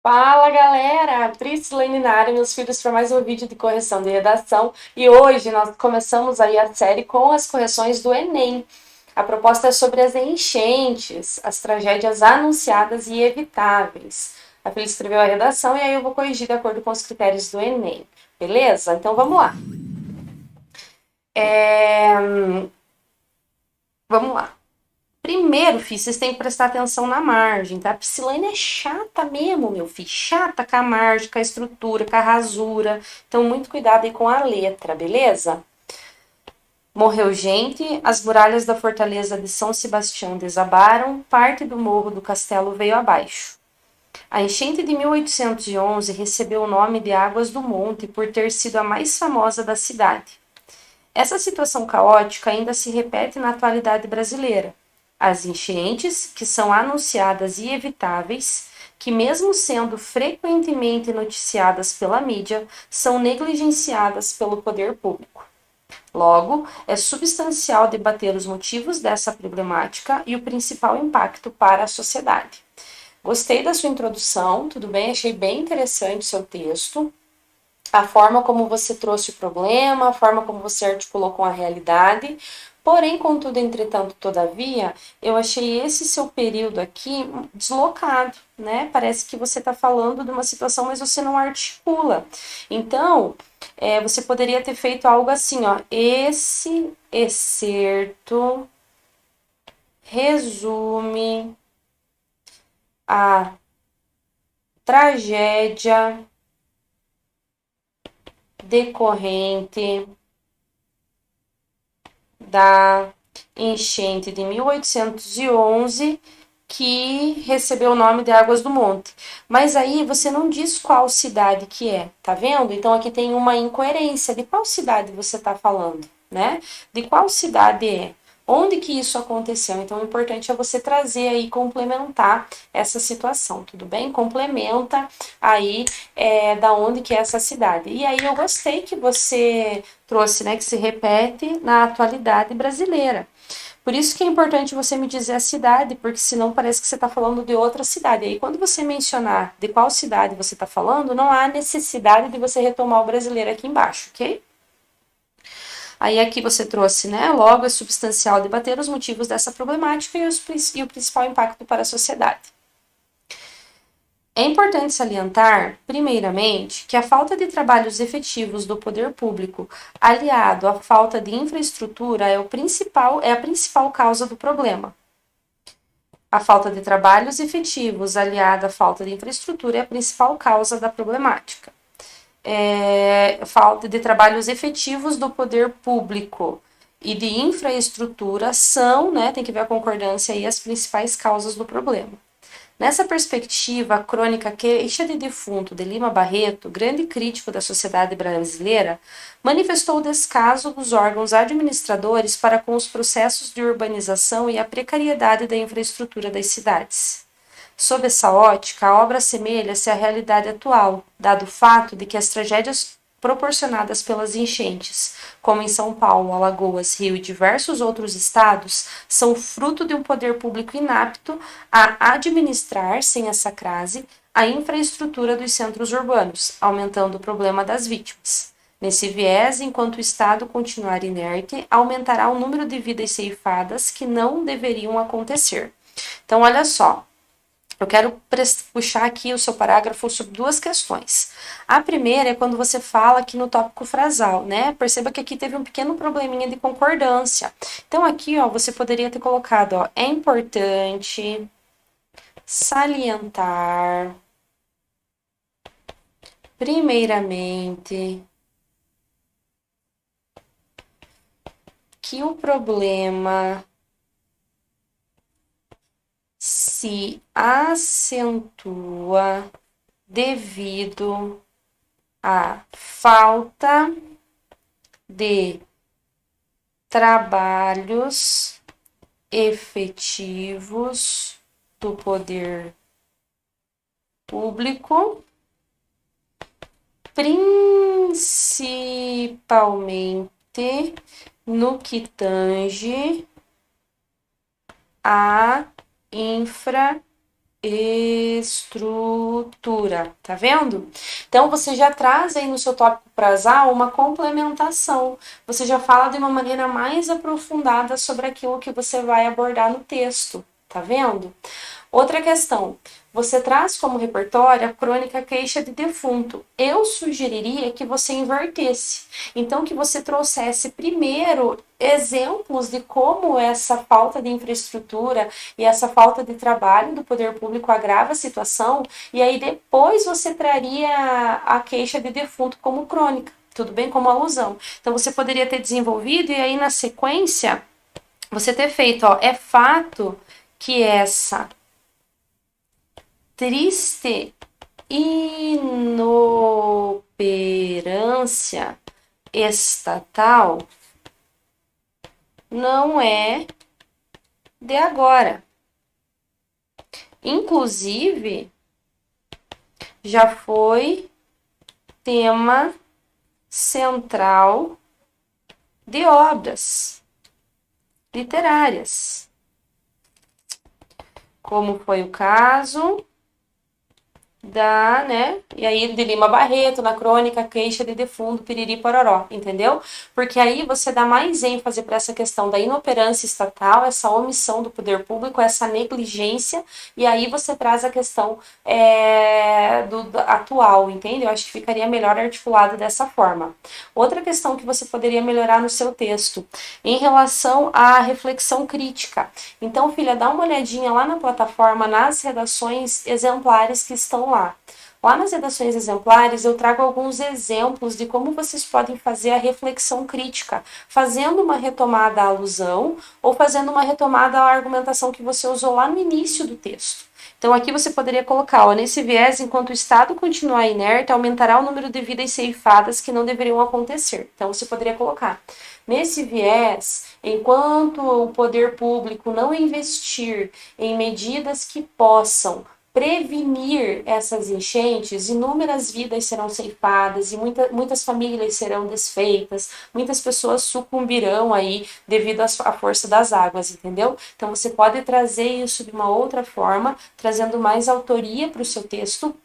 Fala galera, Priscila Linara, meus filhos, para mais um vídeo de correção de redação. E hoje nós começamos aí a série com as correções do Enem. A proposta é sobre as enchentes, as tragédias anunciadas e evitáveis. A Feliz escreveu a redação e aí eu vou corrigir de acordo com os critérios do Enem. Beleza? Então vamos lá. Vamos lá. Primeiro, filho, vocês têm que prestar atenção na margem, tá? A Piscilane é chata mesmo, meu filho. Chata com a margem, com a estrutura, com a rasura. Então, muito cuidado aí com a letra, beleza? Morreu gente, as muralhas da fortaleza de São Sebastião desabaram, parte do morro do castelo veio abaixo. A enchente de 1811 recebeu o nome de Águas do Monte por ter sido a mais famosa da cidade. Essa situação caótica ainda se repete na atualidade brasileira. As enchentes, que são anunciadas e evitáveis, que mesmo sendo frequentemente noticiadas pela mídia, são negligenciadas pelo poder público. Logo, é substancial debater os motivos dessa problemática e o principal impacto para a sociedade. Gostei da sua introdução, tudo bem? Achei bem interessante o seu texto. A forma como você trouxe o problema, a forma como você articulou com a realidade. Porém, contudo, entretanto, todavia, eu achei esse seu período aqui deslocado, né? Parece que você está falando de uma situação, mas você não articula. Então, você poderia ter feito algo assim, ó. Esse excerto resume a tragédia decorrente da enchente de 1811 que recebeu o nome de Águas do Monte. Mas aí você não diz qual cidade que é, tá vendo? Então aqui tem uma incoerência de qual cidade você está falando, né? De qual cidade é? Onde que isso aconteceu? Então, o importante é você trazer aí, complementar essa situação, tudo bem? Complementa aí da onde que é essa cidade. E aí eu gostei que você trouxe, né, que se repete na atualidade brasileira. Por isso que é importante você me dizer a cidade, porque senão parece que você está falando de outra cidade. Aí quando você mencionar de qual cidade você está falando, não há necessidade de você retomar o brasileiro aqui embaixo, ok? Aí aqui você trouxe, né, logo é substancial debater os motivos dessa problemática e o principal impacto para a sociedade. É importante salientar, primeiramente, que a falta de trabalhos efetivos do poder público, aliado à falta de infraestrutura, é a principal causa do problema. A falta de trabalhos efetivos, aliada à falta de infraestrutura, é a principal causa da problemática. Falta de trabalhos efetivos do poder público e de infraestrutura são, né, tem que ver a concordância aí, as principais causas do problema. Nessa perspectiva, a crônica Queixa de Defunto de Lima Barreto, grande crítico da sociedade brasileira, manifestou o descaso dos órgãos administradores para com os processos de urbanização e a precariedade da infraestrutura das cidades. Sob essa ótica, a obra assemelha-se à realidade atual, dado o fato de que as tragédias proporcionadas pelas enchentes, como em São Paulo, Alagoas, Rio e diversos outros estados, são fruto de um poder público inapto a administrar, sem essa crase, a infraestrutura dos centros urbanos, aumentando o problema das vítimas. Nesse viés, enquanto o Estado continuar inerte, aumentará o número de vidas ceifadas que não deveriam acontecer. Então, olha só, eu quero puxar aqui o seu parágrafo sobre duas questões. A primeira é quando você fala aqui no tópico frasal, né? Perceba que aqui teve um pequeno probleminha de concordância. Então, aqui, ó, você poderia ter colocado, ó, é importante salientar, primeiramente, que o problema se acentua devido à falta de trabalhos efetivos do poder público, principalmente no que tange à infraestrutura. estrutura, tá vendo? Então você já traz aí no seu tópico prasal uma complementação, você já fala de uma maneira mais aprofundada sobre aquilo que você vai abordar no texto, tá vendo? Outra questão, você traz como repertório a crônica queixa de defunto. Eu sugeriria que você invertesse. Então, que você trouxesse primeiro exemplos de como essa falta de infraestrutura e essa falta de trabalho do poder público agrava a situação, e aí depois você traria a queixa de defunto como crônica, tudo bem? Como alusão. Então, você poderia ter desenvolvido e aí na sequência você ter feito, ó, é fato que essa triste inoperância estatal não é de agora. Inclusive, já foi tema central de obras literárias, como foi o caso da, né? E aí de Lima Barreto, na crônica, queixa de defunto, piriri pororó, entendeu? Porque aí você dá mais ênfase para essa questão da inoperância estatal, essa omissão do poder público, essa negligência, e aí você traz a questão do atual, entende? Eu acho que ficaria melhor articulado dessa forma. Outra questão que você poderia melhorar no seu texto, em relação à reflexão crítica. Então, filha, dá uma olhadinha lá na plataforma, nas redações exemplares que estão lá. Lá nas redações exemplares eu trago alguns exemplos de como vocês podem fazer a reflexão crítica, fazendo uma retomada à alusão ou fazendo uma retomada à argumentação que você usou lá no início do texto. Então aqui você poderia colocar, ó, nesse viés, enquanto o Estado continuar inerte, aumentará o número de vidas ceifadas que não deveriam acontecer. Então você poderia colocar, nesse viés, enquanto o poder público não investir em medidas que possam prevenir essas enchentes, inúmeras vidas serão ceifadas e muitas famílias serão desfeitas, muitas pessoas sucumbirão aí devido à força das águas, entendeu? Então você pode trazer isso de uma outra forma, trazendo mais autoria para o seu texto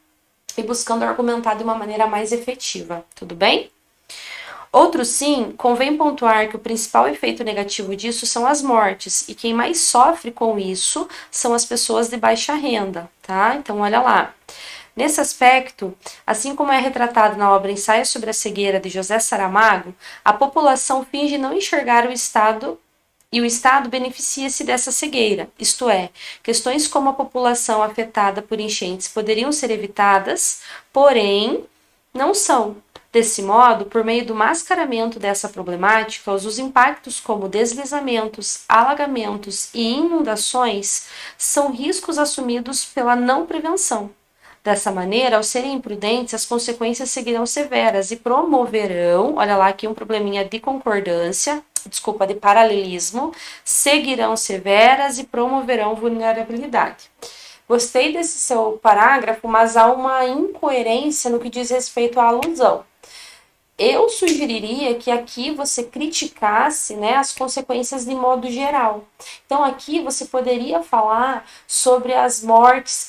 e buscando argumentar de uma maneira mais efetiva, tudo bem? Outro sim, convém pontuar que o principal efeito negativo disso são as mortes, e quem mais sofre com isso são as pessoas de baixa renda, tá? Então, olha lá. Nesse aspecto, assim como é retratado na obra Ensaio sobre a Cegueira, de José Saramago, a população finge não enxergar o Estado e o Estado beneficia-se dessa cegueira, isto é, questões como a população afetada por enchentes poderiam ser evitadas, porém, não são. Desse modo, por meio do mascaramento dessa problemática, os impactos como deslizamentos, alagamentos e inundações são riscos assumidos pela não prevenção. Dessa maneira, ao serem imprudentes, as consequências seguirão severas e promoverão, olha lá aqui um probleminha de concordância, desculpa, de paralelismo, seguirão severas e promoverão vulnerabilidade. Gostei desse seu parágrafo, mas há uma incoerência no que diz respeito à alusão. Eu sugeriria que aqui você criticasse, né, as consequências de modo geral. Então aqui você poderia falar sobre as mortes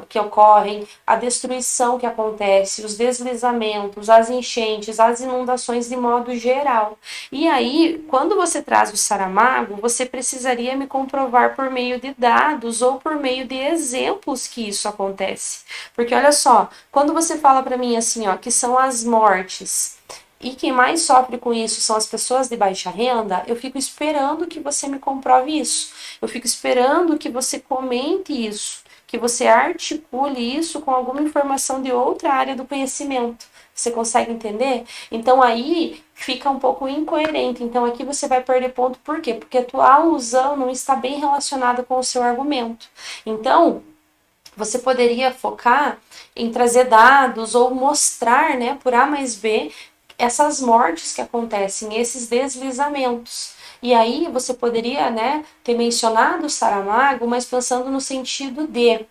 que ocorrem, a destruição que acontece, os deslizamentos, as enchentes, as inundações de modo geral. E aí, quando você traz o Saramago, você precisaria me comprovar por meio de dados ou por meio de exemplos que isso acontece. Porque olha só, quando você fala para mim assim, ó, que são as mortes, e quem mais sofre com isso são as pessoas de baixa renda, eu fico esperando que você me comprove isso. Eu fico esperando que você comente isso, que você articule isso com alguma informação de outra área do conhecimento. Você consegue entender? Então aí fica um pouco incoerente. Então aqui você vai perder ponto. Por quê? Porque a tua alusão não está bem relacionada com o seu argumento. Então, você poderia focar em trazer dados ou mostrar, né, por A mais B, essas mortes que acontecem, esses deslizamentos. E aí você poderia, né, ter mencionado o Saramago, mas pensando no sentido de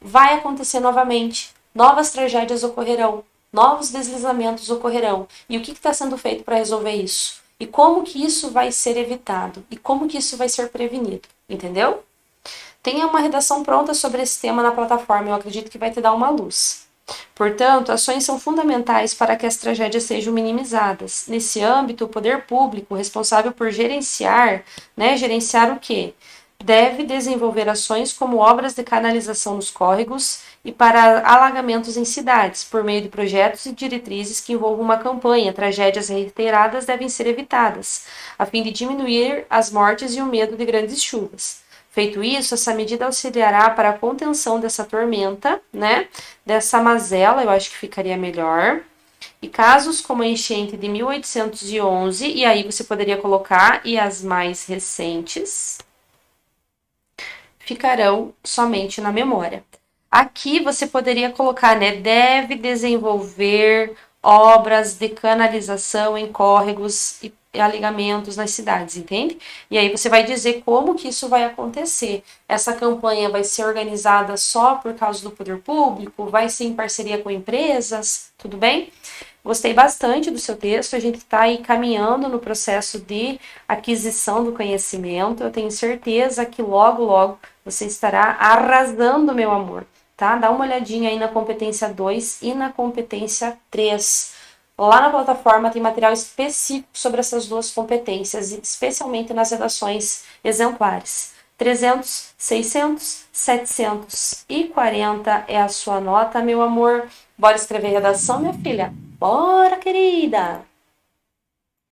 vai acontecer novamente, novas tragédias ocorrerão, novos deslizamentos ocorrerão. E o que está sendo feito para resolver isso? E como que isso vai ser evitado? E como que isso vai ser prevenido? Entendeu? Tenha uma redação pronta sobre esse tema na plataforma, eu acredito que vai te dar uma luz. Portanto, ações são fundamentais para que as tragédias sejam minimizadas. Nesse âmbito, o poder público, responsável por gerenciar, gerenciar o quê? Deve desenvolver ações como obras de canalização nos córregos e para alagamentos em cidades, por meio de projetos e diretrizes que envolvam uma campanha. Tragédias reiteradas devem ser evitadas, a fim de diminuir as mortes e o medo de grandes chuvas. Feito isso, essa medida auxiliará para a contenção dessa tormenta, dessa mazela, eu acho que ficaria melhor. E casos como a enchente de 1811, e aí você poderia colocar, e as mais recentes, ficarão somente na memória. Aqui você poderia colocar, deve desenvolver obras de canalização em córregos e alagamentos nas cidades, entende? E aí você vai dizer como que isso vai acontecer. Essa campanha vai ser organizada só por causa do poder público? Vai ser em parceria com empresas? Tudo bem? Gostei bastante do seu texto, a gente está aí caminhando no processo de aquisição do conhecimento. Eu tenho certeza que logo, logo você estará arrasando, meu amor, tá? Dá uma olhadinha aí na competência 2 e na competência 3. Lá na plataforma tem material específico sobre essas duas competências, especialmente nas redações exemplares. 300, 600, 740 é a sua nota, meu amor. Bora escrever redação, minha filha? Bora, querida!